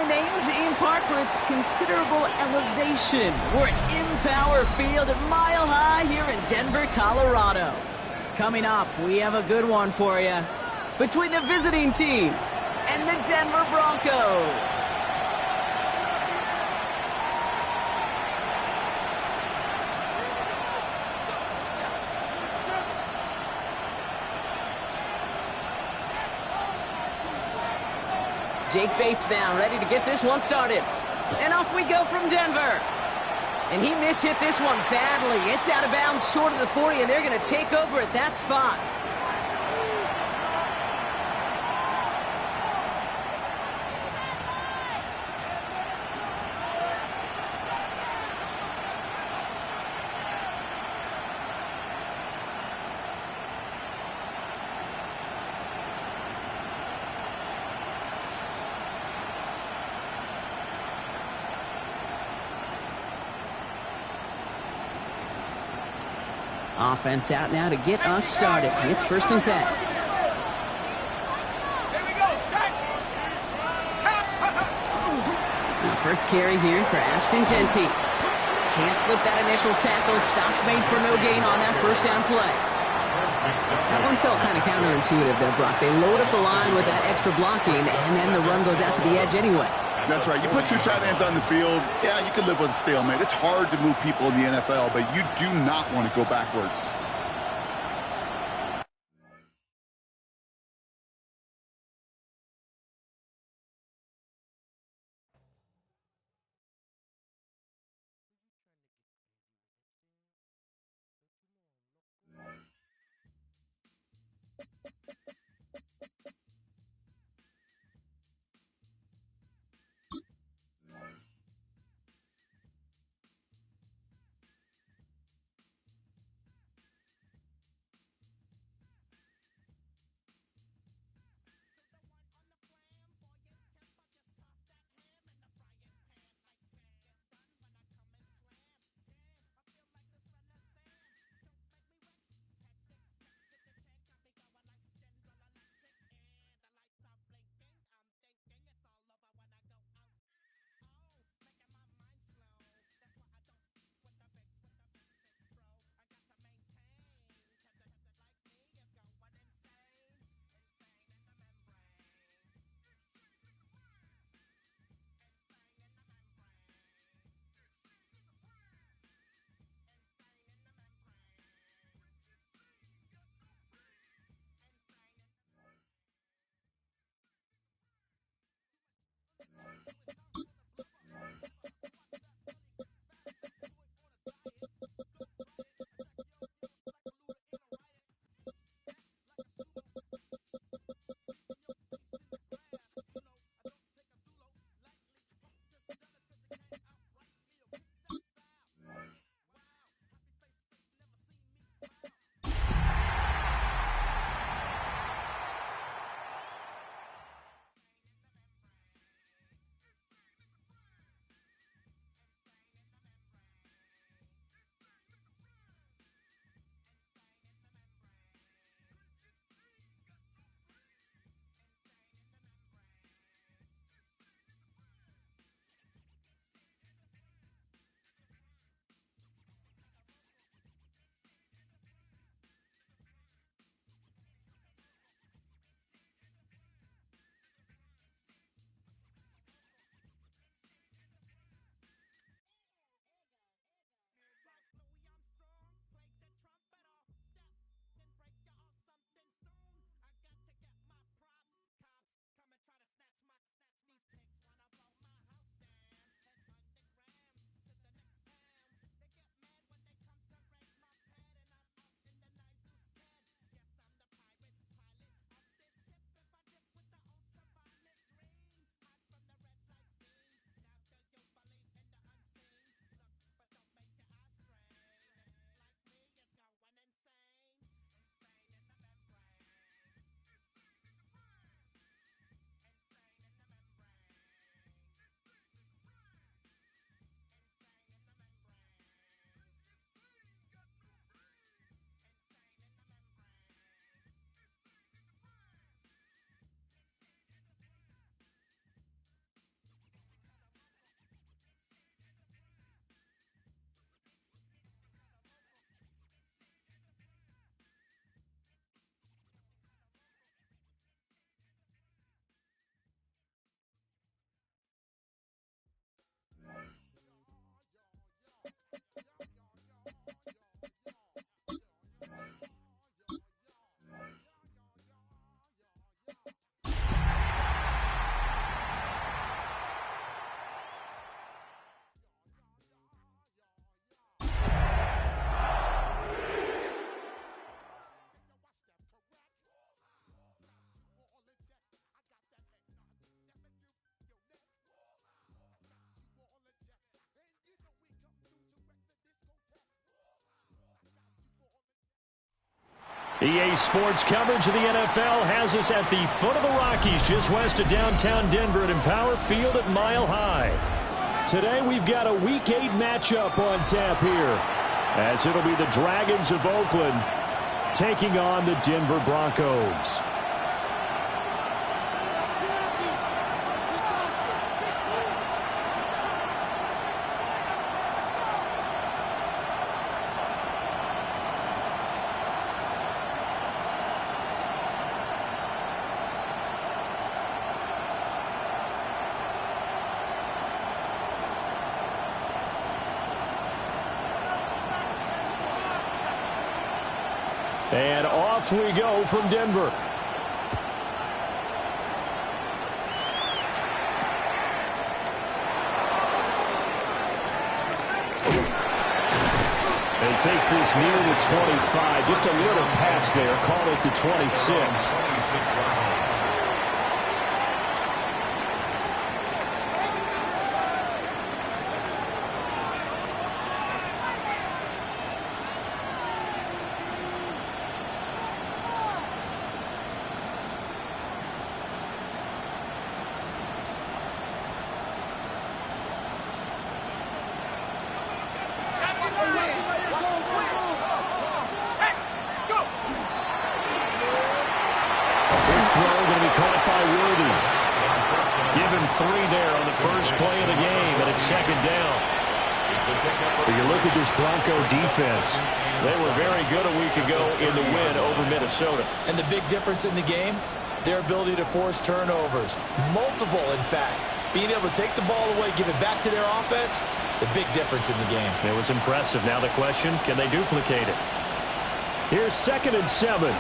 aptly named in part for its considerable elevation. We're at Empower Field at Mile High here in Denver, Colorado. Coming up, we have a good one for you. Between the visiting team and the Denver Broncos. Jake Bates now, ready to get this one started. And off we go from Denver. And he mishit this one badly. It's out of bounds short of the 40, and they're going to take over at that spot. Offense out now to get us started. It's 1st and 10. Now first carry here for Ashton Genty. Can't slip that initial tackle. Stops made for no gain on that first down play. That one felt kind of counterintuitive there, Brock. They load up the line with that extra blocking, and then the run goes out to the edge anyway. That's right. You put 2 tight ends on the field, yeah, you could live with a stalemate. It's hard to move people in the NFL, but you do not want to go backwards. EA Sports coverage of the NFL has us at the foot of the Rockies, just west of downtown Denver at Empower Field at Mile High. Today we've got a Week 8 matchup on tap here, as it'll be the Dragons of Oakland taking on the Denver Broncos. And off we go from Denver. And he takes this near the 25. Just a little pass there. Called it the 26. Defense. They were very good a week ago in the win over Minnesota. And the big difference in the game, their ability to force turnovers. Multiple, in fact. Being able to take the ball away, give it back to their offense, the big difference in the game. It was impressive. Now the question, can they duplicate it? Here's 2nd and 7.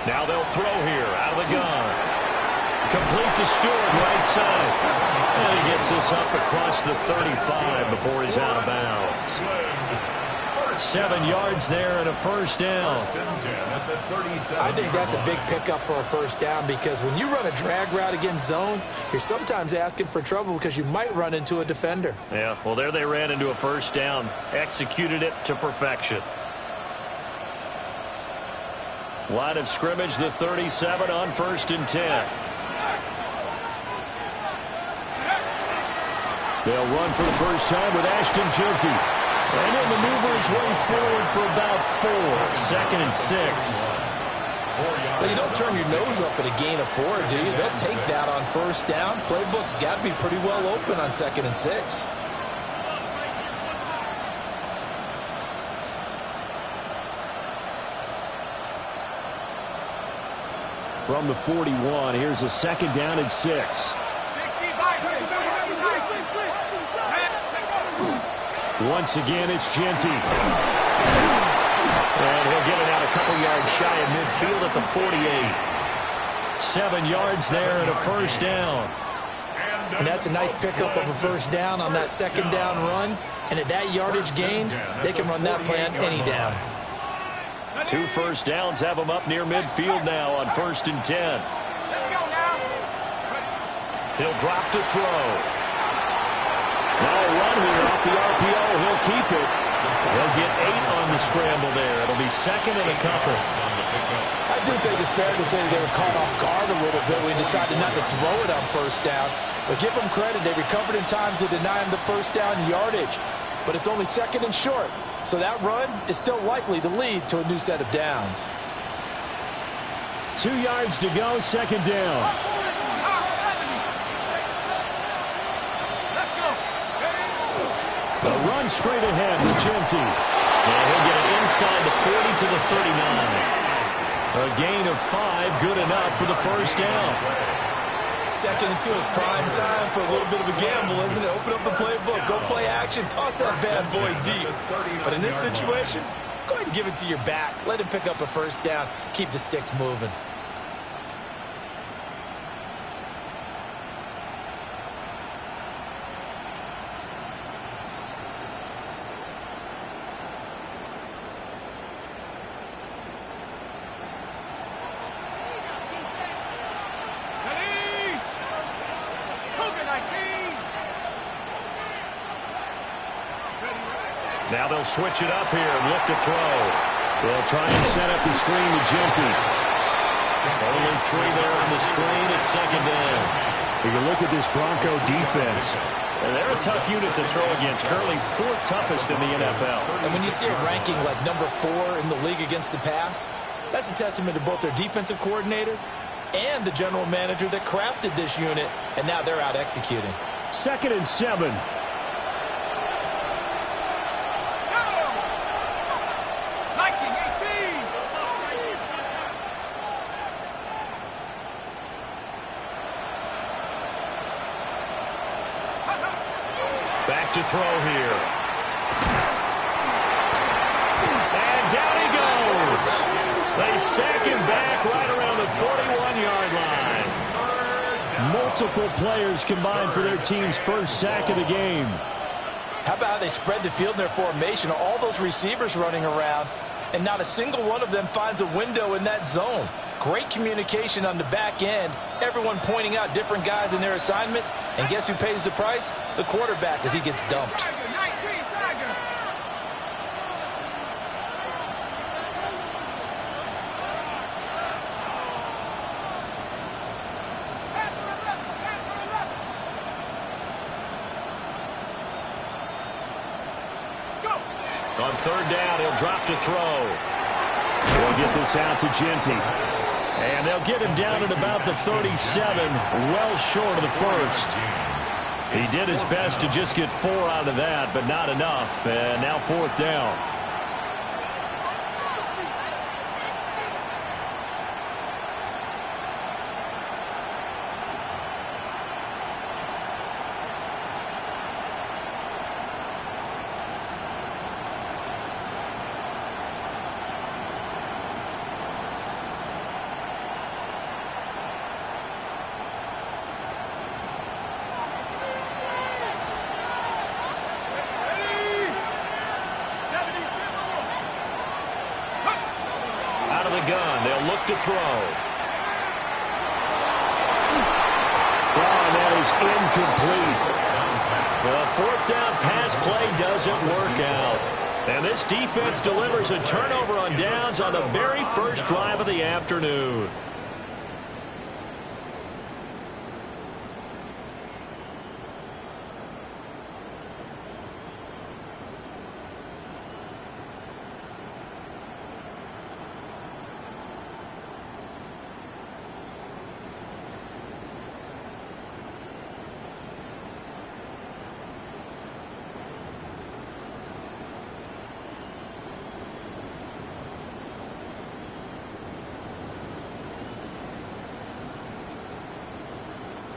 Now they'll throw here out of the gun. Complete to Stewart, right side. And he gets this up across the 35 before he's out of bounds. 7 yards there and a first down. I think that's a big pickup for a first down because when you run a drag route against zone, you're sometimes asking for trouble because you might run into a defender. Yeah, well, there they ran into a first down. Executed it to perfection. Line of scrimmage, the 37 on 1st and 10. They'll run for the first time with Ashton Jeanty. And he'll maneuver his way forward for about 4. 2nd and 6. Well, you don't turn your nose up at a gain of 4, do you? They'll take that on first down. Playbook's got to be pretty well open on 2nd and 6. From the 41, here's a 2nd down and 6. Once again, it's Jeanty. And he'll get it out a couple yards shy of midfield at the 48. 7 yards there and a first down. And that's a nice pickup of a first down on that 2nd down run. And at that yardage gain, they can run that play on any down. 2 first downs have them up near midfield now on 1st and 10. Let's go now. He'll drop to throw. Now a run here off the RPO. He'll keep it. He'll get 8 on the scramble there. It'll be 2nd and a couple. I do think it's fair to say they were caught off guard a little bit. We decided not to throw it on first down. But give them credit. They recovered in time to deny him the first down yardage. But it's only 2nd and short. So that run is still likely to lead to a new set of downs. 2 yards to go, 2nd down. Let's go. A run straight ahead with Jeanty. And he'll get it inside the 40 to the 39. A gain of 5, good enough for the first down. 2nd and 2 is prime time for a little bit of a gamble, isn't it? Open up the playbook, go play action, toss that bad boy deep. But in this situation, go ahead and give it to your back. Let him pick up a first down, keep the sticks moving. Ready? Now they'll switch it up here and look to throw. They'll try and set up the screen to Genty. Only 3 there on the screen at second down. You can look at this Bronco defense. They're a tough unit to throw against, currently 4th toughest in the NFL. And when you see a ranking like number 4 in the league against the pass, that's a testament to both their defensive coordinator and the general manager that crafted this unit, and now they're out executing. 2nd and 7. Back to throw here. And down he goes. They sack him back right around the 41-yard line. Multiple players combined for their team's first sack of the game. How about how they spread the field in their formation? All those receivers running around, and not a single one of them finds a window in that zone. Great communication on the back end. Everyone pointing out different guys in their assignments. And guess who pays the price? The quarterback, as he gets dumped. On 3rd down, he'll drop to throw. They'll get this out to Genty. And they'll get him down at about the 37, well short of the first. He did his best to just get 4 out of that, but not enough. And now 4th down. Gun. They'll look to throw. And that is incomplete. The 4th down pass play doesn't work out. And this defense delivers a turnover on downs on the very first drive of the afternoon.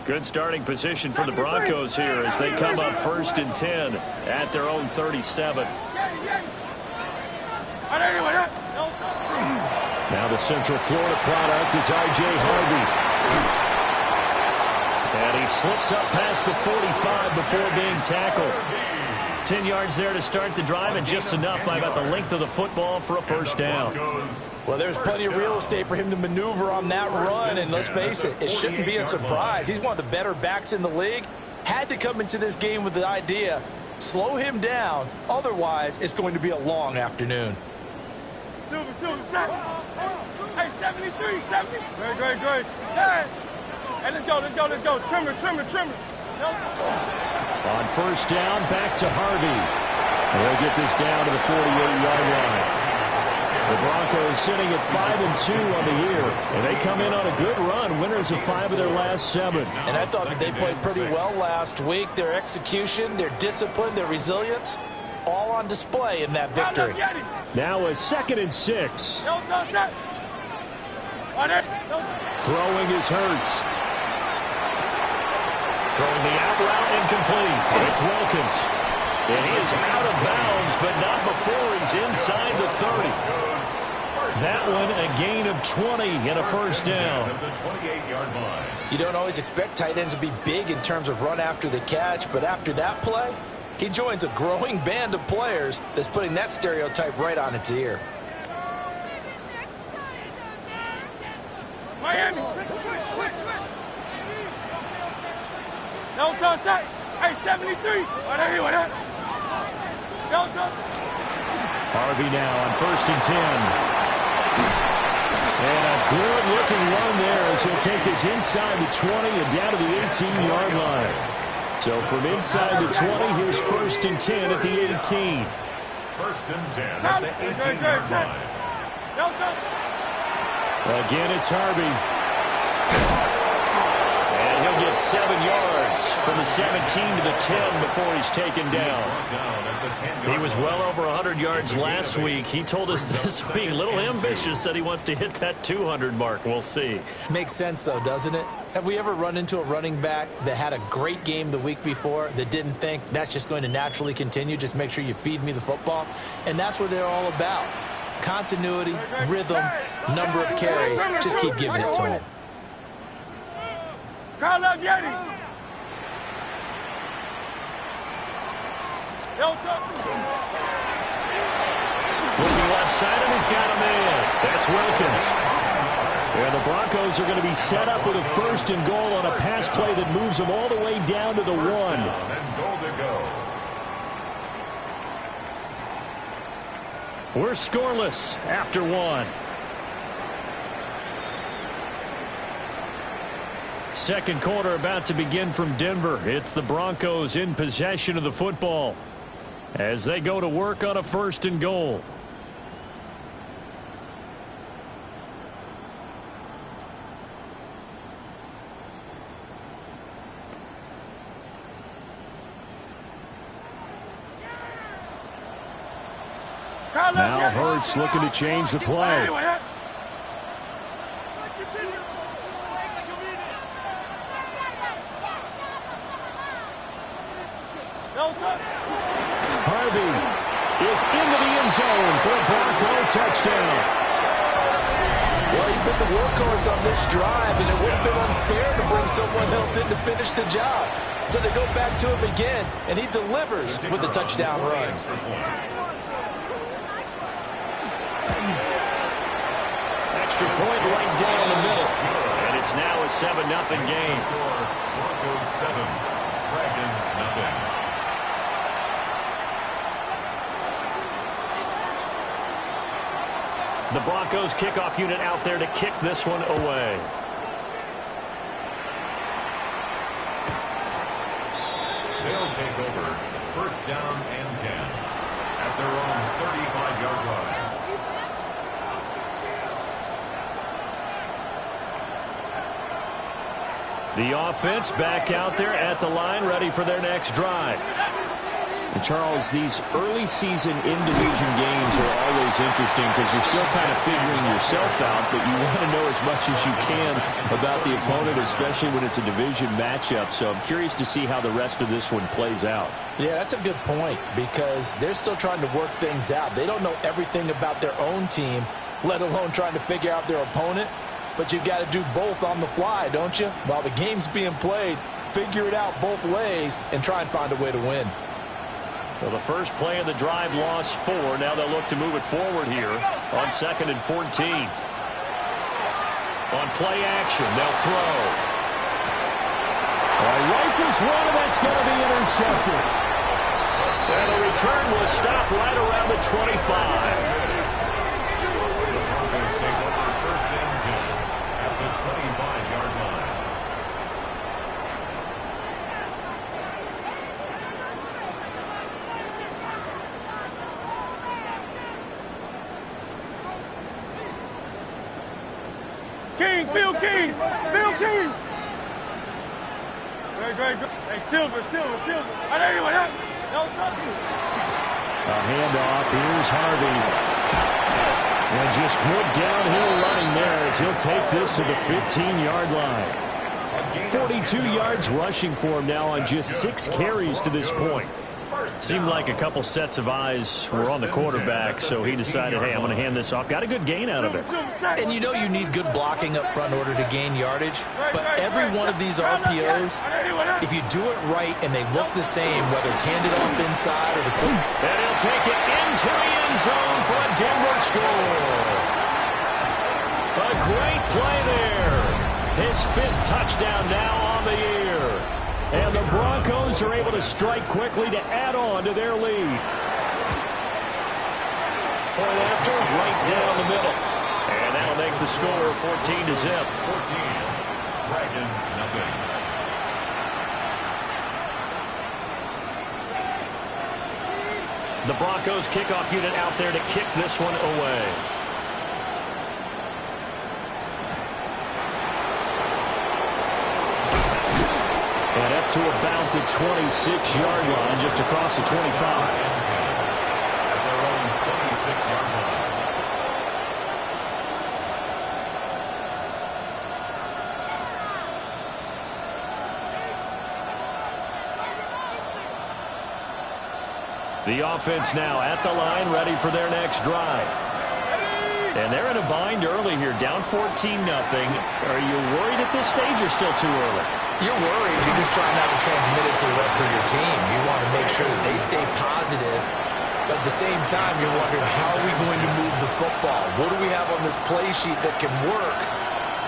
Good starting position for the Broncos here as they come up 1st and 10 at their own 37. Now the Central Florida product is R.J. Harvey. And he slips up past the 45 before being tackled. 10 yards there to start the drive, and just enough by about the length of the football for a 1st down. Well, there's plenty of real estate for him to maneuver on that run, and let's face it, it shouldn't be a surprise. He's one of the better backs in the league. Had to come into this game with the idea, slow him down, otherwise it's going to be a long afternoon. Hey, 73, 70. Great. Hey, let's go. Trimmer. On 1st down, back to Harvey. They'll get this down to the 48-yard line. The Broncos sitting at 5-2 on the year, and they come in on a good run, winners of 5 of their last 7. And I thought that they played pretty well last week. Their execution, their discipline, their resilience, all on display in that victory. Now a 2nd and 6. Throwing is Hurts. Throwing the out route incomplete. It's Wilkins. And he is out of bounds, but not before he's inside the 30. That one a gain of 20 and a 1st down. You don't always expect tight ends to be big in terms of run after the catch, but after that play, he joins a growing band of players that's putting that stereotype right on its ear. Miami. Don't touch that. Hey, 73. Right here, right here. Don't touch. Harvey now on 1st and 10. And a good-looking run there as he'll take this inside the 20 and down to the 18-yard line. So from inside the 20, here's 1st and 10 at the 18. 1st and 10 at the 18-yard line. Again, it's Harvey. And he'll get 7 yards from the 17 to the 10 before he's taken down. He was well over 100 yards last week. He told us this week, a little ambitious, said he wants to hit that 200 mark. We'll see. Makes sense, though, doesn't it? Have we ever run into a running back that had a great game the week before that didn't think that's just going to naturally continue? Just make sure you feed me the football. And that's what they're all about. Continuity, rhythm, number of carries. Just keep giving it to him. Call up Yeti. Looking left side, and he's got a man. That's Wilkins. And the Broncos are going to be set up with a 1st and goal on a pass play that moves them all the way down to the 1. And goal to go. We're scoreless after 1. Second quarter about to begin from Denver. It's the Broncos in possession of the football as they go to work on a 1st and goal. Now Hurts looking to change the play. Harvey is into the end zone for a Bronco touchdown. Well, you've been the workhorse on this drive, and it would have been unfair to bring someone else in to finish the job. So they go back to him again, and he delivers with a touchdown run. Extra point right down the middle. And it's now a 7-0 game. Broncos 7, Dragons nothing. The Broncos kickoff unit out there to kick this one away. They'll take over 1st down and 10 at their own 35-yard line. The offense back out there at the line, ready for their next drive. And Charles, these early season in-division games are always interesting because you're still kind of figuring yourself out, but you want to know as much as you can about the opponent, especially when it's a division matchup. So I'm curious to see how the rest of this one plays out. Yeah, that's a good point because they're still trying to work things out. They don't know everything about their own team, let alone trying to figure out their opponent. But you've got to do both on the fly, don't you? While the game's being played, figure it out both ways and try and find a way to win. Well, the first play of the drive lost 4. Now they'll look to move it forward here on 2nd and 14. On play action, they'll throw. Rifles one, and that's going to be intercepted. And the return will stop right around the 25. Broncos take over 1st and 10 at the 25-yard line. King, Bill King, Bill King. Great. Hey, Silver. I know you want Don't touch you. A handoff. Here's Harvey. And just good downhill running there as he'll take this to the 15-yard line. 42 yards rushing for him now on just 6 carries to this point. Seemed like a couple sets of eyes were on the quarterback, so he decided, hey, I'm going to hand this off. Got a good gain out of it. And you know you need good blocking up front in order to gain yardage. But every one of these RPOs, if you do it right and they look the same, whether it's handed off inside or the and he'll take it into the end zone for a Denver score. A great play there. His 5th touchdown now on the year. And the Broncos are able to strike quickly to add on to their lead. Point after, right down the middle. And that'll make the score 14-0. 14. Dragons, nothing. The Broncos kickoff unit out there to kick this one away. And up to about the 26-yard line, just across the 25. At their own 26-yard line. The offense now at the line, ready for their next drive. And they're in a bind early here, down 14-0. Are you worried at this stage or still too early? You're worried. You're just trying not to transmit it to the rest of your team. You want to make sure that they stay positive. But at the same time, you're wondering, how are we going to move the football? What do we have on this play sheet that can work?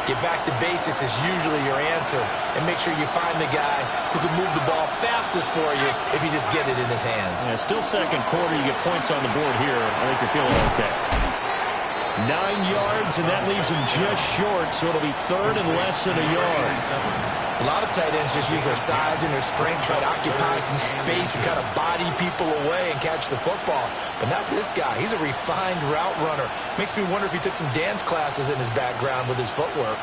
Get back to basics is usually your answer. And make sure you find the guy who can move the ball fastest for you if you just get it in his hands. Yeah, still second quarter. You get points on the board here. I think you're feeling okay. 9 yards, and that leaves him just short, so it'll be third and less than a yard. A lot of tight ends just use their size and their strength, try to occupy some space and kind of body people away and catch the football. But not this guy. He's a refined route runner. Makes me wonder if he took some dance classes in his background with his footwork.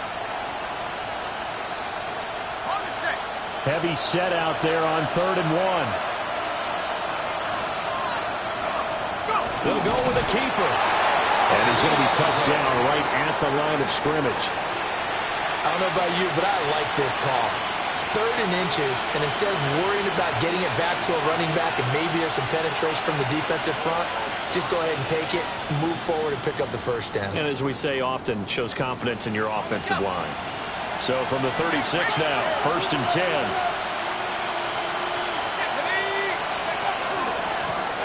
Heavy set out there on 3rd and 1. They'll go with a keeper. And he's going to be touched down right at the line of scrimmage. I don't know about you, but I like this call. 3rd and inches, and instead of worrying about getting it back to a running back and maybe there's some penetration from the defensive front, just go ahead and take it, move forward, and pick up the first down. And as we say often, shows confidence in your offensive line. So from the 36 now, 1st and 10.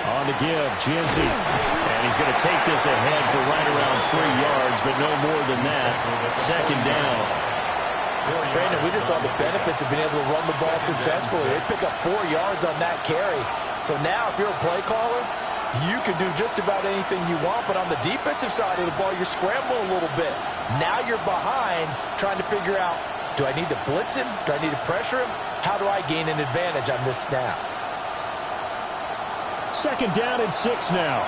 On to give, Gianti. And he's going to take this ahead for right around 3 yards, but no more than that. 2nd down. Brandon, we just saw the benefits of being able to run the ball successfully. They pick up 4 yards on that carry. So now if you're a play caller, you can do just about anything you want, but on the defensive side of the ball, you're scrambling a little bit. Now you're behind trying to figure out, do I need to blitz him? Do I need to pressure him? How do I gain an advantage on this snap? 2nd down and 6 now.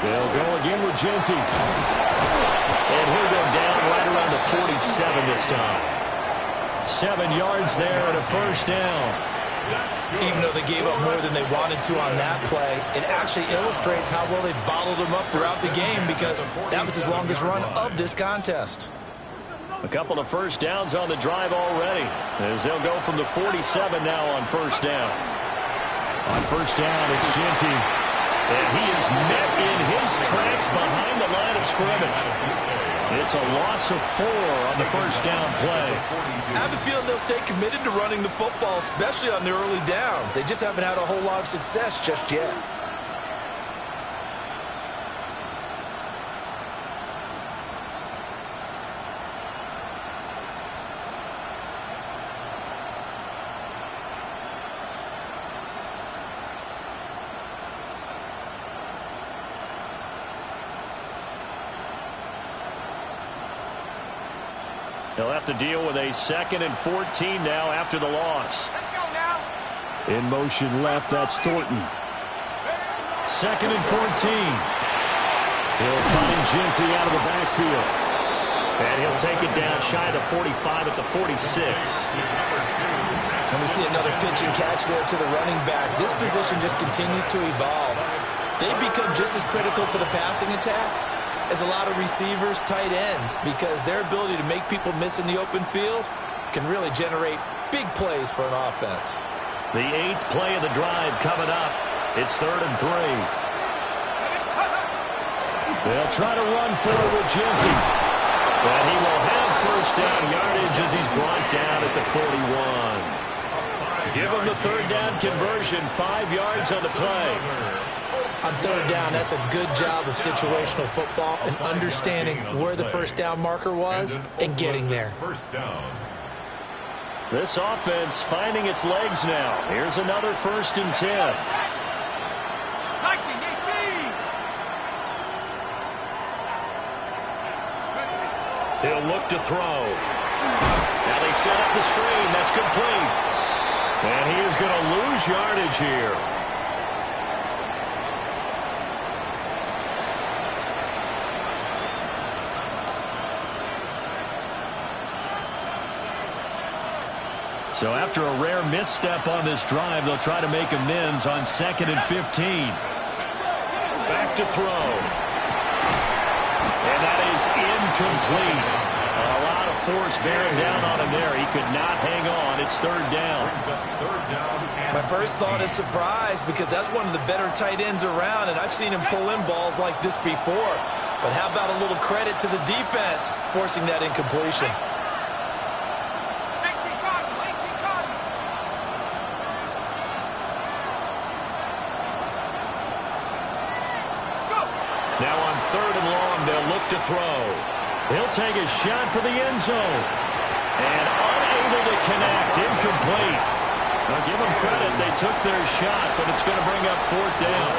They'll go again with Gianti. And he'll go down right around the 47 this time. 7 yards there and a 1st down. Even though they gave up more than they wanted to on that play, it actually illustrates how well they bottled them up throughout the game, because that was his longest run of this contest. A couple of 1st downs on the drive already, as they'll go from the 47 now on 1st down. On 1st down, it's Gianti. And he is met in his tracks behind the line of scrimmage. It's a loss of 4 on the 1st down play. I have a feeling they'll stay committed to running the football, especially on their early downs. They just haven't had a whole lot of success just yet. They'll have to deal with a 2nd and 14 now after the loss. Let's go now. In motion left, that's Thornton. 2nd and 14. He'll find Gianti out of the backfield. And he'll take it down shy of the 45 at the 46. And we see another pitch and catch there to the running back. This position just continues to evolve. They become just as critical to the passing attack as a lot of receivers, tight ends, because their ability to make people miss in the open field can really generate big plays for an offense. The 8th play of the drive coming up. It's 3rd and 3. They'll try to run forward with Gianti. And he will have 1st down yardage as he's brought down at the 41. give them the third down conversion, 5 yards on the play. On third down, that's a good job of situational football and understanding where the first down marker was and getting there. First down. This offense finding its legs now. Here's another 1st and 10. He'll look to throw. Now they set up the screen. That's complete. And he is going to lose yardage here. So after a rare misstep on this drive, they'll try to make amends on 2nd and 15. Back to throw. And that is incomplete. A lot of force bearing down on him there. He could not hang on. It's 3rd down. My first thought is surprise because that's one of the better tight ends around, and I've seen him pull in balls like this before. But how about a little credit to the defense forcing that incompletion? Now on 3rd and long, they'll look to throw. He'll take a shot for the end zone. And unable to connect, incomplete. Now give them credit, they took their shot, but it's going to bring up 4th down.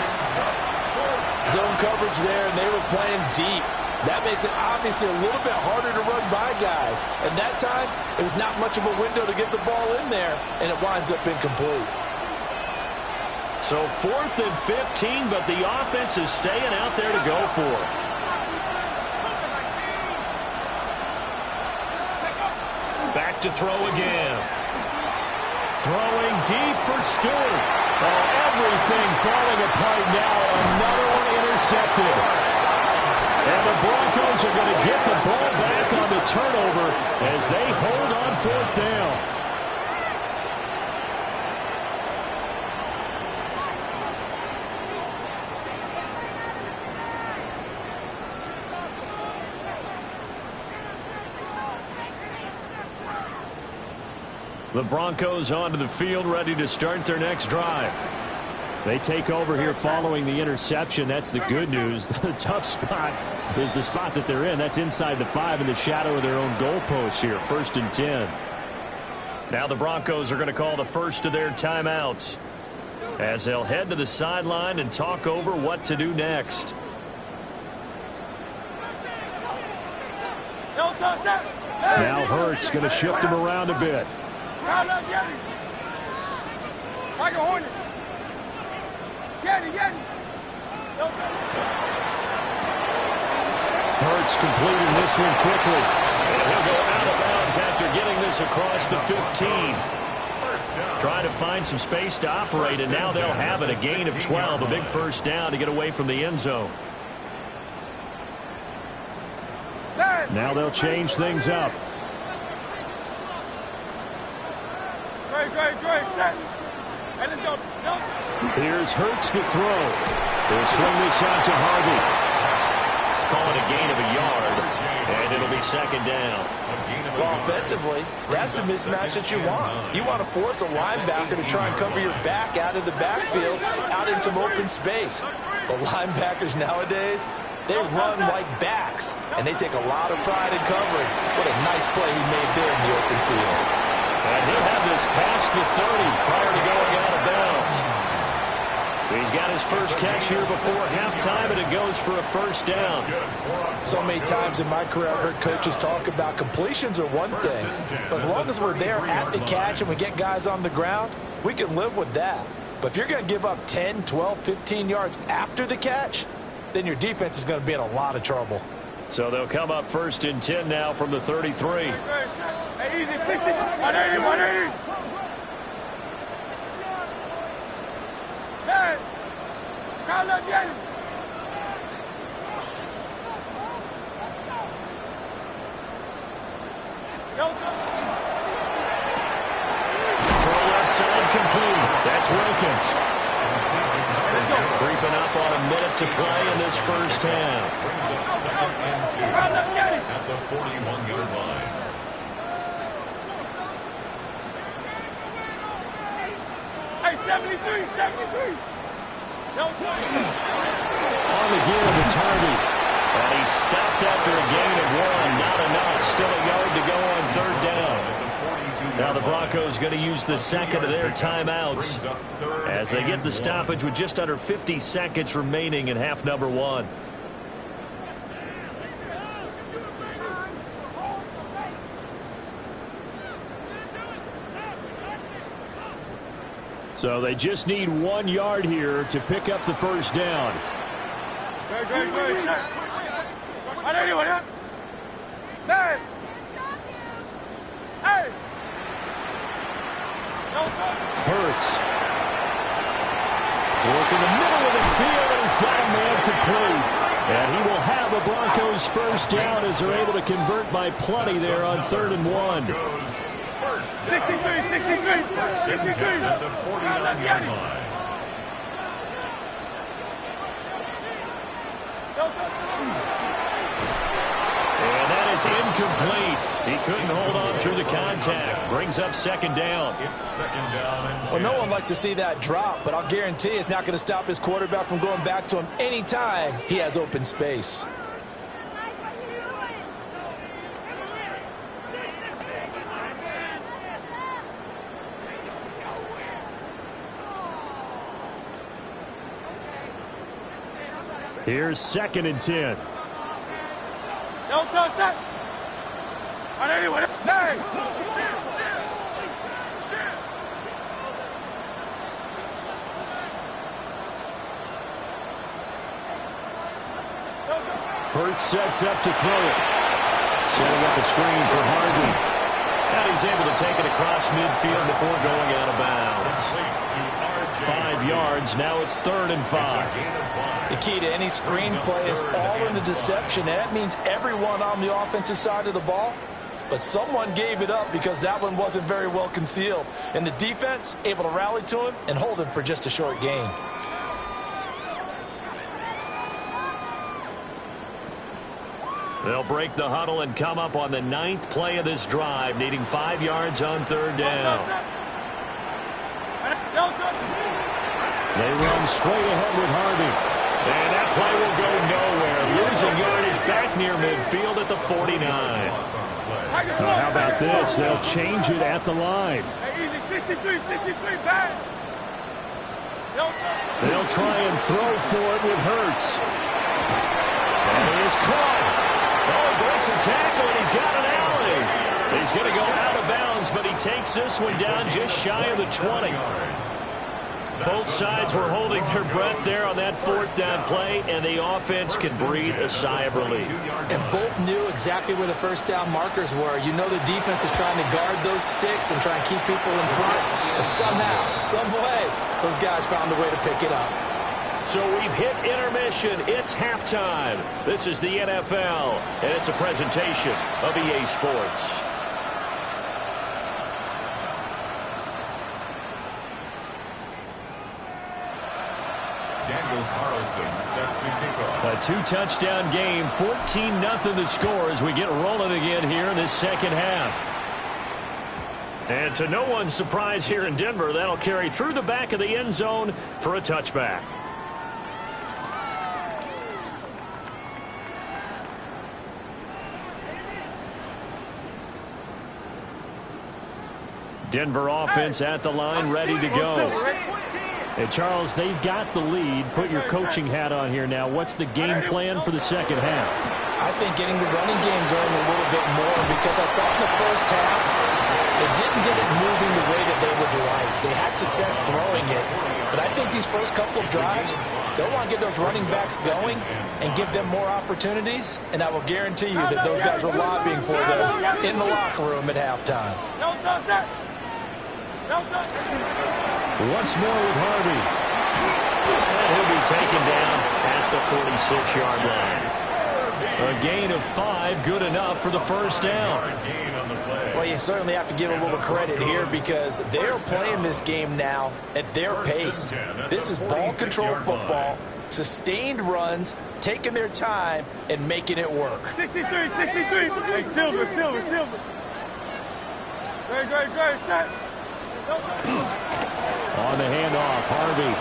Zone coverage there, and they were playing deep. That makes it obviously a little bit harder to run by guys. And that time, it was not much of a window to get the ball in there, and it winds up incomplete. So 4th and 15, but the offense is staying out there to go for it. Back to throw again. Throwing deep for Stewart. Oh, everything falling apart now. Another one intercepted. And the Broncos are going to get the ball back on the turnover as they hold on 4th down. The Broncos onto the field, ready to start their next drive. They take over here following the interception. That's the good news. The tough spot is the spot that they're in. That's inside the 5 in the shadow of their own goalpost here. 1st and 10. Now the Broncos are going to call the first of their timeouts as they'll head to the sideline and talk over what to do next. Now Hurts going to shift him around a bit. Hurts completing this one quickly. And he'll go out of bounds after getting this across the 15. Trying to find some space to operate, and now they'll have it. A gain of 12, a big 1st down to get away from the end zone. Now they'll change things up. Here's Hurts to throw. He'll swing this out to Harvey. Call it a gain of a yard, and it'll be 2nd down. Well, offensively, that's the mismatch that you want. You want to force a linebacker to try and cover your back out of the backfield, out in some open space. The linebackers nowadays, they run like backs, and they take a lot of pride in covering. What a nice play he made there in the open field. And he'll have this past the 30 prior to going out of bounds. He's got his first catch here before halftime, and it goes for a 1st down. So many times in my career, I've heard coaches talk about completions are one thing. But as long as we're there at the catch and we get guys on the ground, we can live with that. But if you're going to give up 10, 12, 15 yards after the catch, then your defense is going to be in a lot of trouble. So they'll come up 1st and 10 now from the 33. Hey, easy, 60, 180, 180. Hey, crowd left, yeah. Throw left side complete. That's Wilkins. Creeping up on a minute to play in this 1st half. Brings up 2nd and 2 at the 41-yard line. 73, 73. No, On the gear, it's Harvey. And he's stopped after a gain of 1. Not enough. Still a yard to go on third down. Now the Broncos going to use the second of their timeouts as they get the stoppage with just under 50 seconds remaining in half number 1. So they just need 1 yard here to pick up the first down. Great. Anyone, yeah? Hey! Hey! Hurts. Working the middle of the field, and he's got a man complete. And he will have the Broncos first down as they're able to convert by plenty there on 3rd and 1. 63. At the 49-yard line. And that is incomplete. He couldn't hold on through the contact. Brings up 2nd down. It's 2nd down and 10. Well, no one likes to see that drop, but I'll guarantee it's not going to stop his quarterback from going back to him anytime he has open space. Here's 2nd and 10. No touch that. On anyone. Hey! Hurts sets up to throw it. Setting up a screen for Harvey. And he's able to take it across midfield before going out of bounds. 5 yards. Now it's 3rd and 5. The key to any screen play is all in the deception. And that means everyone on the offensive side of the ball. But someone gave it up because that one wasn't very well concealed. And the defense able to rally to him and hold him for just a short gain. They'll break the huddle and come up on the 9th play of this drive, needing 5 yards on 3rd down. They run straight ahead with Harvey. And that play will go nowhere. Losing yardage back near midfield at the 49. How about this? They'll change it at the line. Easy, 63, back. They'll try and throw for it with Hurts. And he is caught. Oh, he breaks a tackle, and he's got an alley. He's going to go out of bounds, but he takes this one down just shy of the 20. Both sides were holding their breath there on that 4th down play, and the offense can breathe a sigh of relief. And both knew exactly where the first down markers were. You know the defense is trying to guard those sticks and try and keep people in front. But somehow, some way, those guys found a way to pick it up. So we've hit intermission. It's halftime. This is the NFL, and it's a presentation of EA Sports. A 2-touchdown game, 14-0 the score as we get rolling again here in this second half. And to no one's surprise here in Denver, that'll carry through the back of the end zone for a touchback. Denver offense at the line, ready to go. And Charles, they've got the lead. Put your coaching hat on here now. What's the game plan for the second half? I think getting the running game going a little bit more, because I thought in the first half they didn't get it moving the way that they would like. They had success throwing it, but I think these first couple of drives, they'll want to get those running backs going and give them more opportunities, and I will guarantee you that those guys were lobbying for them in the locker room at halftime. Once more with Harvey. And he'll be taken down at the 46-yard line. A gain of 5, good enough for the first down. Well, you certainly have to give a little credit here because they're playing this game now at their pace. This is ball control football, sustained runs, taking their time, and making it work. 63. Hey, Silver. Great. Set. On the handoff, Harvey.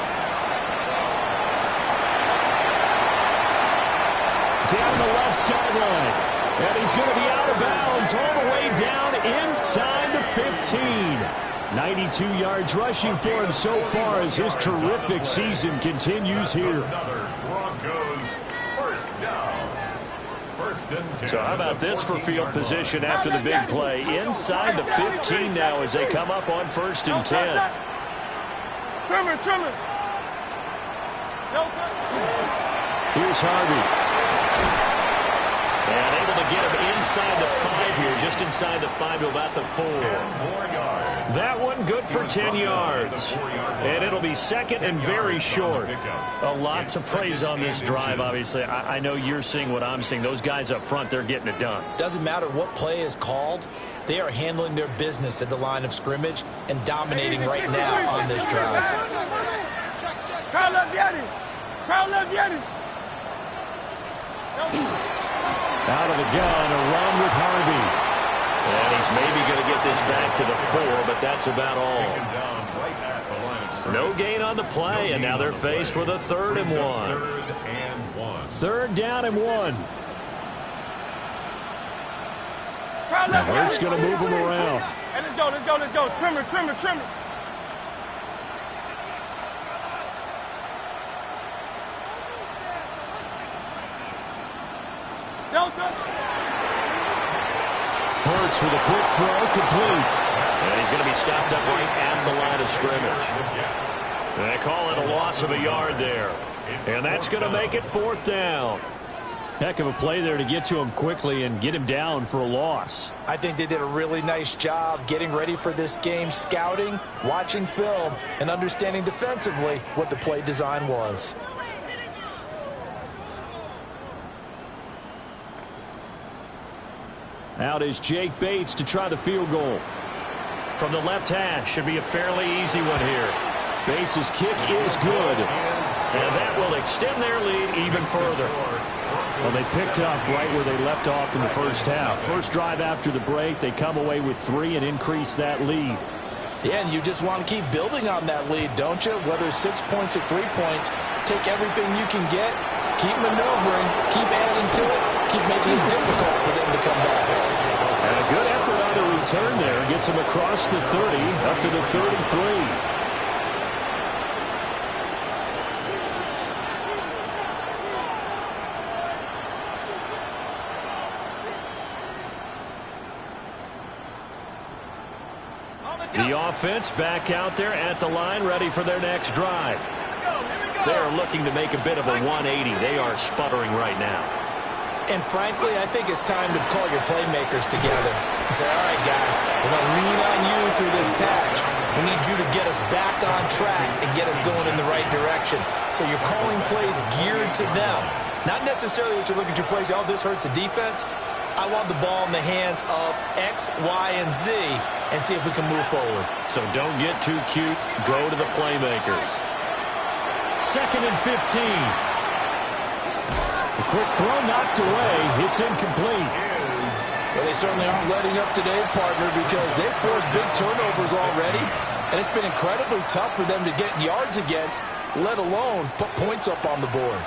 Down the left sideline. And he's going to be out of bounds all the way down inside the 15. 92 yards rushing for him so far as his terrific season continues here. Broncos first down. First and 10. So how about this for field position after the big play? Inside the 15 now as they come up on 1st and 10. Trim it. Here's Harvey. And able to get him inside the 5 here, just inside the 5 to about the 4. 10 more yards. That one good for 10 yards. And it'll be second and very short. A lot to praise on this drive, obviously. I know you're seeing what I'm seeing. Those guys up front, they're getting it done. Doesn't matter what play is called. They are handling their business at the line of scrimmage and dominating right now on this drive. Crowd left Yeti. Out of the gun, a run with Harvey. And he's maybe going to get this back to the 4, but that's about all. Taken down right at the line of scrimmage. No gain on the play, and now they're faced with a 3rd and 1. 3rd down and 1. Now Hurts going to move him around. Hey, let's go. Trim it. Hurts with a quick throw, complete. And he's going to be stopped up right at the line of scrimmage. And they call it a loss of a yard there. And that's going to make it 4th down. Heck of a play there to get to him quickly and get him down for a loss. I think they did a really nice job getting ready for this game, scouting, watching film, and understanding defensively what the play design was. Out is Jake Bates to try the field goal. From the left hash, should be a fairly easy one here. Bates' kick is good. And that will extend their lead even further. Well, they picked up right where they left off in the first half. First drive after the break, they come away with 3 and increase that lead. Yeah, and you just want to keep building on that lead, don't you? Whether 6 points or 3 points, take everything you can get, keep maneuvering, keep adding to it, keep making it difficult for them to come back. And a good effort on the return there. Gets him across the 30, up to the 33. The offense back out there at the line, ready for their next drive. They're looking to make a bit of a 180. They are sputtering right now. And frankly, I think it's time to call your playmakers together and say, all right, guys, we're going to lean on you through this patch. We need you to get us back on track and get us going in the right direction. So you're calling plays geared to them. Not necessarily what you look at your plays, oh, this hurts the defense. I want the ball in the hands of X, Y, and Z and see if we can move forward. So don't get too cute. Go to the playmakers. 2nd and 15. The quick throw knocked away. It's incomplete. Well, they certainly aren't letting up today, partner, because they've forced big turnovers already. And it's been incredibly tough for them to get yards against, let alone put points up on the board.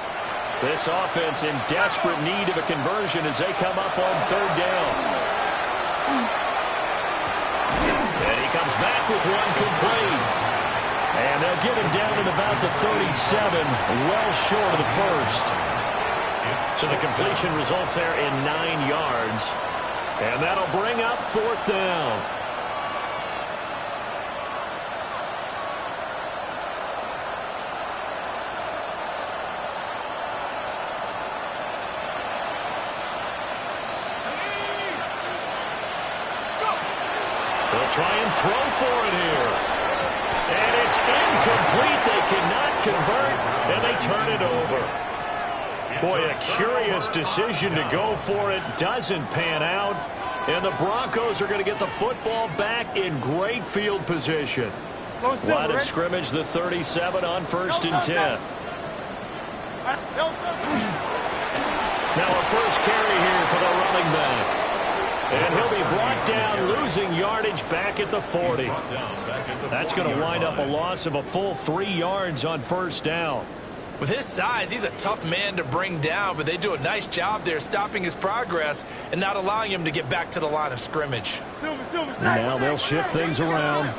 This offense in desperate need of a conversion as they come up on 3rd down. And he comes back with one complete. And they'll get him down at about the 37, well short of the first. So the completion results there in 9 yards. And that'll bring up 4th down. They'll try and throw for it here. And it's incomplete. They cannot convert, and they turn it over. Boy, a curious decision to go for it. Doesn't pan out. And the Broncos are going to get the football back in great field position. Line of scrimmage, the 37 on 1st and 10. Now a first carry here for the running back. And he'll be brought down, losing yardage back at the 40. That's going to wind up a loss of a full 3 yards on first down. With his size, he's a tough man to bring down, but they do a nice job there stopping his progress and not allowing him to get back to the line of scrimmage. And now they'll shift things around.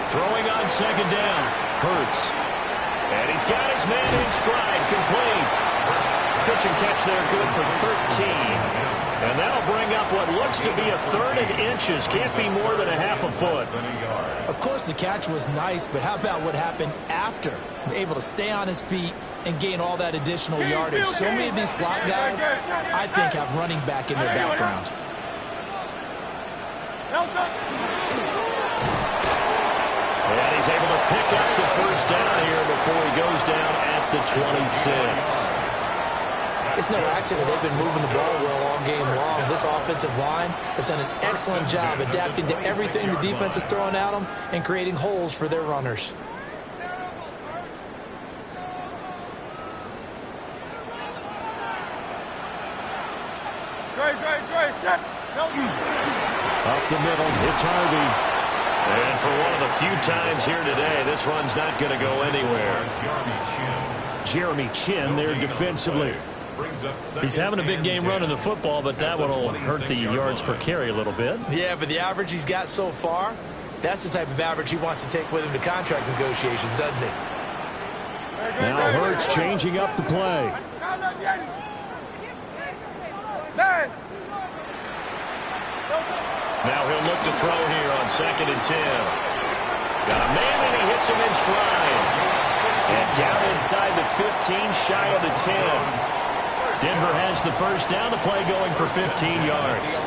Throwing on second down. Hurts. And he's got his man in stride, complete. Pitch and catch there, good for 13. And that'll bring up what looks to be a third and inches. Can't be more than a half a foot. Of course, the catch was nice, but how about what happened after? Able to stay on his feet and gain all that additional yardage. So many of these slot guys, I think, have running back in their background. And he's able to pick up the first down here before he goes down at the 26. It's no accident they've been moving the ball well all game long. This offensive line has done an excellent job adapting to everything the defense is throwing at them and creating holes for their runners. Up the middle, it's Harvey. And for one of the few times here today, this run's not going to go anywhere. Jeremy Chin there defensively. He's having a big game running the football, but that one will hurt the yards per carry a little bit. Yeah, but the average he's got so far, that's the type of average he wants to take with him to contract negotiations, doesn't he? Now Hurts changing up the play. Now he'll look to throw here on 2nd and 10. Got a man and he hits him in stride. And down inside the 15, shy of the 10. Denver has the first down, the play going for 15 yards.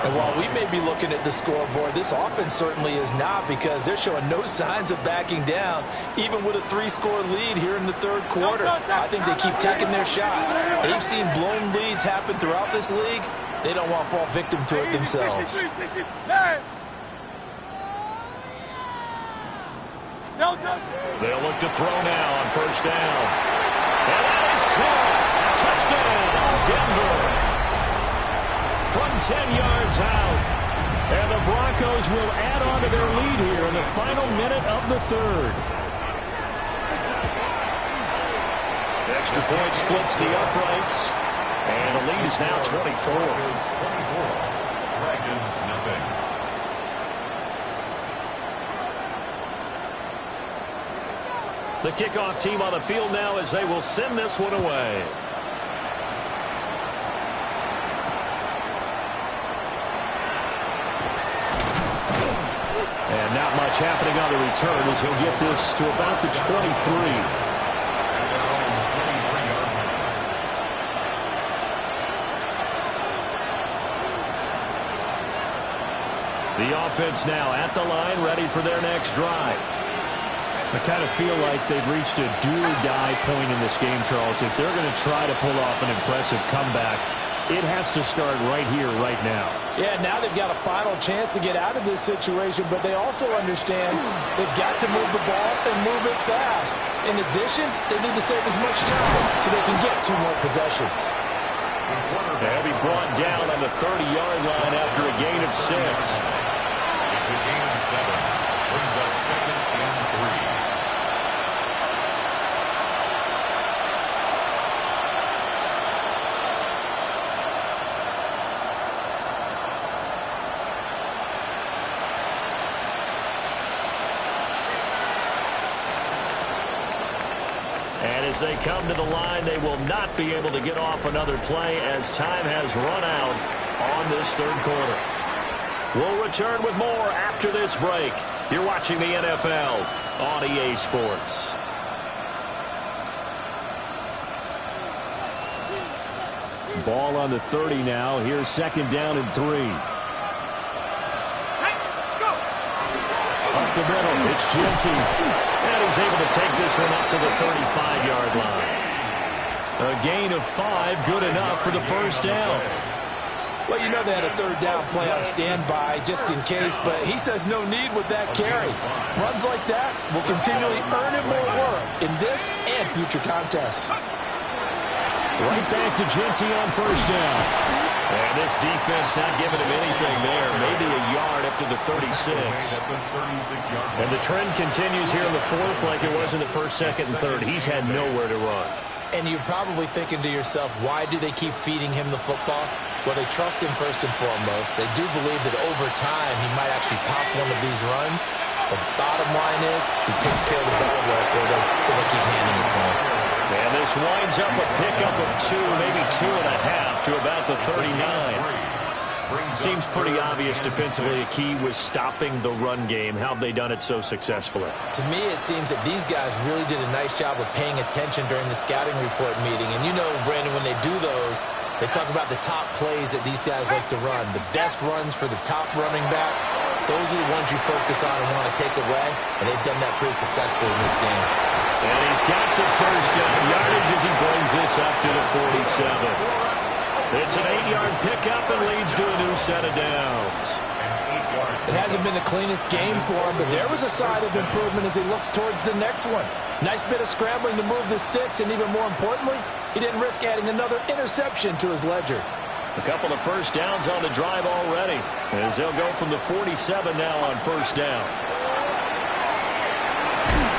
And while we may be looking at the scoreboard, this offense certainly is not, because they're showing no signs of backing down, even with a 3-score lead here in the third quarter. I think they keep taking their shots. They've seen blown leads happen throughout this league. They don't want to fall victim to it themselves. They'll look to throw now on first down. And that is caught. Touchdown, Denver. From 10 yards out. And the Broncos will add on to their lead here in the final minute of the third. Extra point splits the uprights. And the lead is now 24. Dragons nothing. The kickoff team on the field now as they will send this one away. And not much happening on the return as he'll get this to about the 23. The offense now at the line, ready for their next drive. I kind of feel like they've reached a do-or-die point in this game, Charles. If they're going to try to pull off an impressive comeback, it has to start right here, right now. Yeah, now they've got a final chance to get out of this situation, but they also understand they've got to move the ball and move it fast. In addition, they need to save as much time so they can get 2 more possessions. They'll be brought down on the 30-yard line after a gain of 6. It's a gain of 7. Brings up 2nd and 3. As they come to the line, they will not be able to get off another play as time has run out on this third quarter. We'll return with more after this break. You're watching the NFL on EA Sports. Ball on the 30 now. Here's 2nd down and 3. Up the middle, it's Genty. And he's able to take this one up to the 35-yard line. A gain of 5, good enough for the first down. Well, you know they had a third down play on standby just in case, but he says no need with that carry. Runs like that will continually earn him more work in this and future contests. Right back to Genty on first down. And this defense not giving him anything there. Maybe a yard up to the 36. And the trend continues here in the fourth like it was in the first, second, and third. He's had nowhere to run. And you're probably thinking to yourself, why do they keep feeding him the football? Well, they trust him first and foremost. They do believe that over time he might actually pop one of these runs. The bottom line is he takes care of the ball well for them, so they keep handing it to him. And this winds up a pickup of 2, maybe 2.5 to about the 39. Seems pretty obvious defensively. A key was stopping the run game. How have they done it so successfully? To me, it seems that these guys really did a nice job of paying attention during the scouting report meeting. And you know, Brandon, when they do those, they talk about the top plays that these guys like to run. The best runs for the top running back, those are the ones you focus on and want to take away. And they've done that pretty successfully in this game. And he's got the first down yardage as he brings this up to the 47. It's an 8-yard pickup and leads to a new set of downs. It hasn't been the cleanest game for him, but there was a sign of improvement as he looks towards the next one. Nice bit of scrambling to move the sticks, and even more importantly, he didn't risk adding another interception to his ledger. A couple of first downs on the drive already, as they'll go from the 47 now on first down.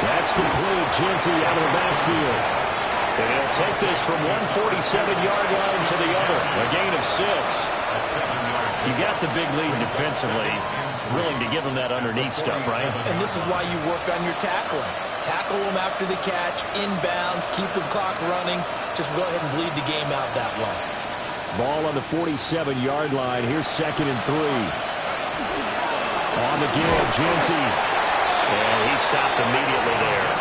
That's complete. Genty out of the backfield. And he'll take this from one 47-yard line to the other. A gain of 6. You got the big lead defensively. Willing to give him that underneath stuff, right? And this is why you work on your tackling. Tackle them after the catch, inbounds, keep the clock running. Just go ahead and bleed the game out that way. Ball on the 47-yard line. Here's 2nd and 3. On the give, Genty. And he stopped immediately there.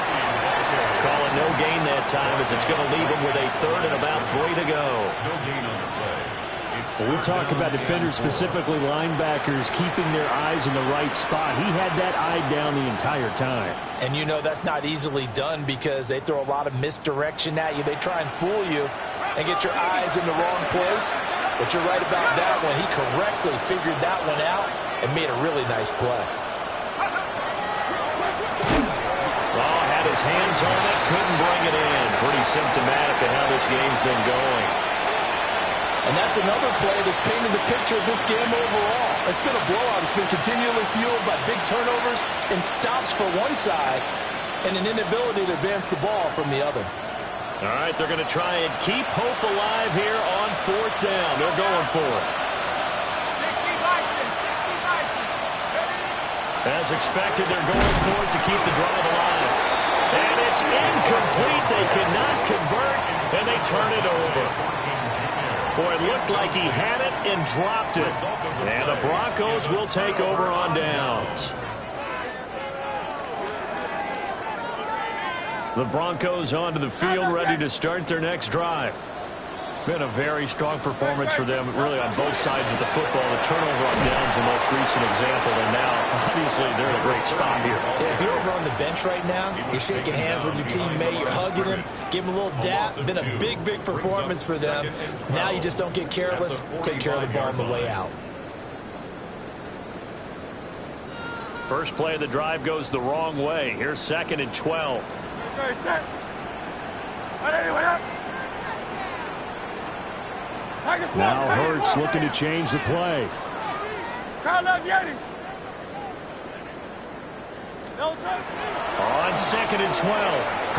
Calling no gain that time as it's going to leave him with a 3rd and about 3 to go. No gain on the play. When we talk about defenders, specifically linebackers, keeping their eyes in the right spot, he had that eye down the entire time. And you know that's not easily done because they throw a lot of misdirection at you. They try and fool you and get your eyes in the wrong place. But you're right about that one. He correctly figured that one out and made a really nice play. His hands on it, couldn't bring it in. Pretty symptomatic of how this game's been going. And that's another play that's painted the picture of this game overall. It's been a blowout. It's been continually fueled by big turnovers and stops for one side and an inability to advance the ball from the other. All right, they're going to try and keep hope alive here on 4th down. They're going for it. 60 Bison, 60 Bison. As expected, they're going for it to keep the drive alive. And it's incomplete. They could not convert, and they turn it over. Boy, it looked like he had it and dropped it. And the Broncos will take over on downs. The Broncos onto the field, ready to start their next drive. Been a very strong performance for them, really, on both sides of the football. The turnover on downs, the most recent example, and now, obviously, they're in a great spot here. Yeah, if you're over on the bench right now, you're shaking hands with your teammate, you're hugging him, give him a little dap. Been a big, big performance for them. Now you just don't get careless. Take care of the ball on the way out. First play of the drive goes the wrong way. Here's 2nd and 12. Okay, set. Way up. Now Hurts looking to change the play. Crowd love Yeti. On 2nd and 12,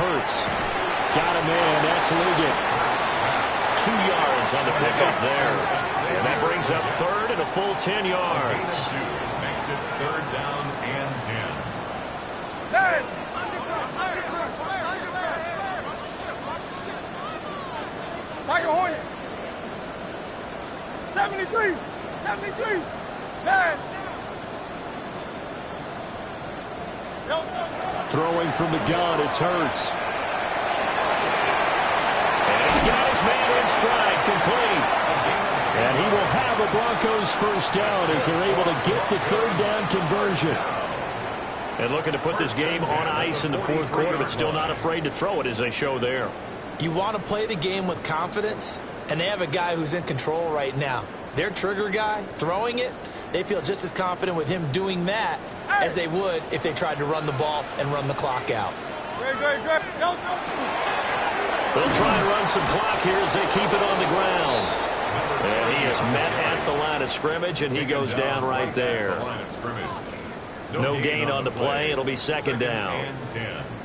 Hurts got a man. That's Liggett. 2 yards on the pickup there. And that brings up 3rd and a full 10 yards. Makes it 3rd down and 10. Hey! Tiger Hornet. 73. 73. Pass. Throwing from the gun, it's Hurts. And he's got his man in stride, complete. And he will have a Broncos first down as they're able to get the 3rd down conversion. And looking to put this game on ice in the 4th quarter, but still not afraid to throw it as they show there. You want to play the game with confidence, and they have a guy who's in control right now. their trigger guy, throwing it, they feel just as confident with him doing that as they would if they tried to run the ball and run the clock out. Great. They'll try and run some clock here as they keep it on the ground. And he is met at the line of scrimmage, and he goes down right there. No gain on the play. It'll be second down.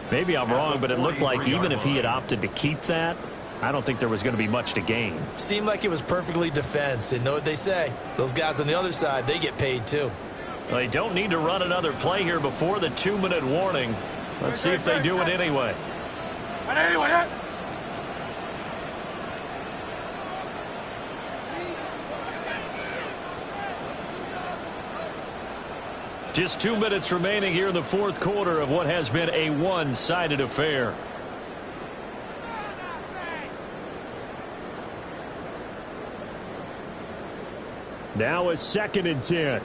Maybe I'm wrong, but it looked like even if he had opted to keep that, I don't think there was going to be much to gain. Seemed like it was perfectly defense. And know what they say? Those guys on the other side, they get paid too. Well, they don't need to run another play here before the 2-minute warning. Let's see if they do it anyway. Just 2 minutes remaining here in the fourth quarter of what has been a one-sided affair. Now a 2nd and 10.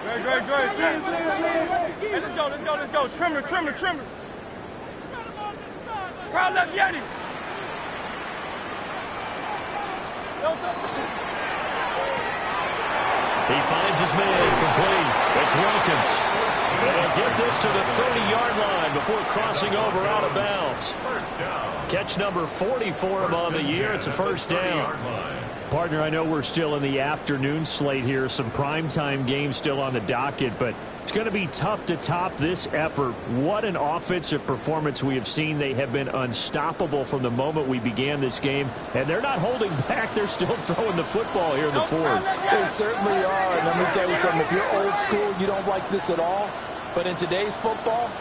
Great. Hey, let's go. Trimmer. Crowd left Yeti. He finds his man complete. It's Wilkins. And he'll get this to the 30-yard line before crossing over out of bounds. Catch number 40 for him on the year. It's a first down. Partner, I know we're still in the afternoon slate here. Some primetime games still on the docket, but it's going to be tough to top this effort. What an offensive performance we have seen. They have been unstoppable from the moment we began this game, and they're not holding back. They're still throwing the football here in the fourth. They certainly are. And let me tell you something. If you're old school, you don't like this at all. But in today's football,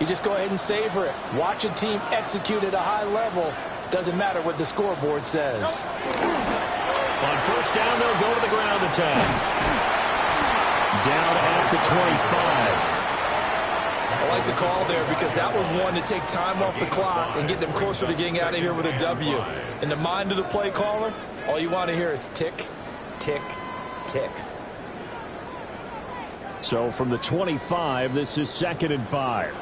you just go ahead and savor it. Watch a team execute at a high level. Doesn't matter what the scoreboard says. On first down, they'll go to the ground attack. Down at the 25. I like the call there because that was one to take time off the clock and get them closer to getting out of here with a W. In the mind of the play caller, all you want to hear is tick, tick, tick. So from the 25, this is 2nd and 5.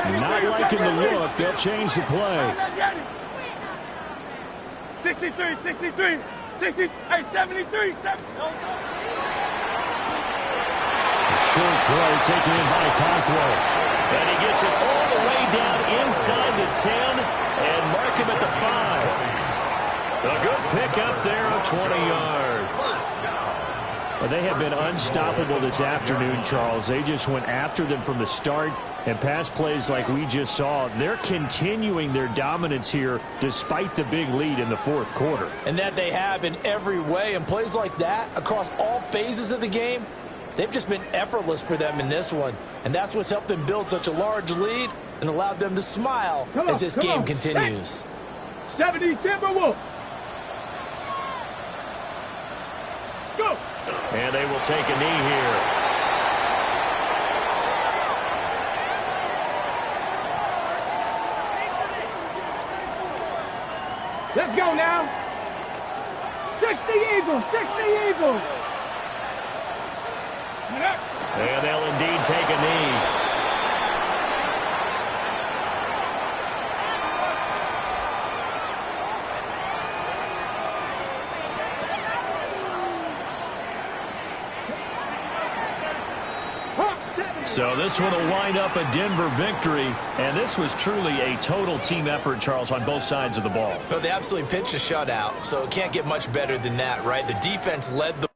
Not liking the look. They'll change the play. 63, 60, hey, 73, 70. Short throw taken in by Conquo. And he gets it all the way down inside the 10 and mark him at the 5. A good pick up there of 20 yards. Well, they have been unstoppable this afternoon, Charles. They just went after them from the start. And pass plays like we just saw, they're continuing their dominance here despite the big lead in the fourth quarter. And that they have in every way. And plays like that across all phases of the game, they've just been effortless for them in this one. And that's what's helped them build such a large lead and allowed them to smile as this game continues. 70 Timberwolves. Go. And they will take a knee here. Let's go now. 60 Eagles, 60 Eagles. And they'll indeed take a knee. So this one will wind up a Denver victory, and this was truly a total team effort, Charles, on both sides of the ball. But they absolutely pitched a shutout, so it can't get much better than that, right? The defense led the